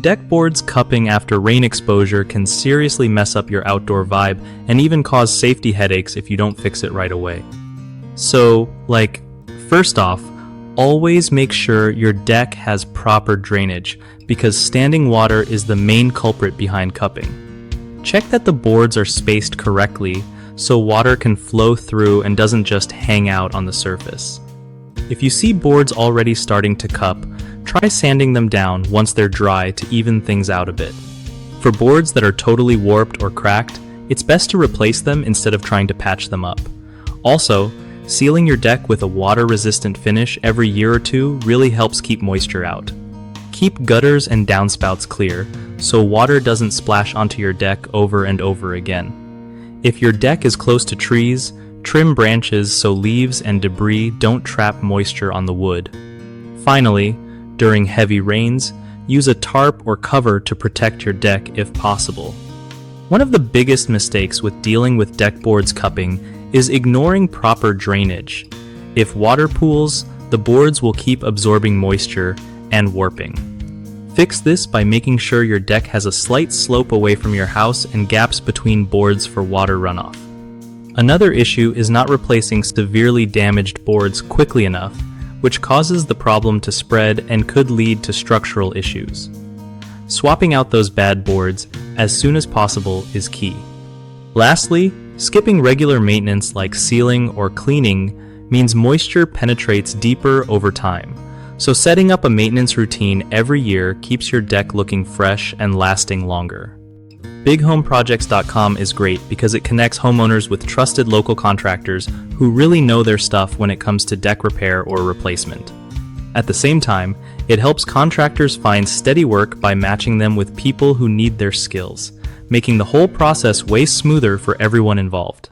Deck boards cupping after rain exposure can seriously mess up your outdoor vibe and even cause safety headaches if you don't fix it right away. So, first off, always make sure your deck has proper drainage because standing water is the main culprit behind cupping. Check that the boards are spaced correctly so water can flow through and doesn't just hang out on the surface. If you see boards already starting to cup, try sanding them down once they're dry to even things out a bit. For boards that are totally warped or cracked, it's best to replace them instead of trying to patch them up. Also, sealing your deck with a water-resistant finish every year or two really helps keep moisture out. Keep gutters and downspouts clear so water doesn't splash onto your deck over and over again. If your deck is close to trees, trim branches so leaves and debris don't trap moisture on the wood. Finally, during heavy rains, use a tarp or cover to protect your deck if possible. One of the biggest mistakes with dealing with deck boards cupping is ignoring proper drainage. If water pools, the boards will keep absorbing moisture and warping. Fix this by making sure your deck has a slight slope away from your house and gaps between boards for water runoff. Another issue is not replacing severely damaged boards quickly enough, which causes the problem to spread and could lead to structural issues. Swapping out those bad boards as soon as possible is key. Lastly, skipping regular maintenance like sealing or cleaning means moisture penetrates deeper over time. So setting up a maintenance routine every year keeps your deck looking fresh and lasting longer. BigHomeProjects.com is great because it connects homeowners with trusted local contractors who really know their stuff when it comes to deck repair or replacement. At the same time, it helps contractors find steady work by matching them with people who need their skills, making the whole process way smoother for everyone involved.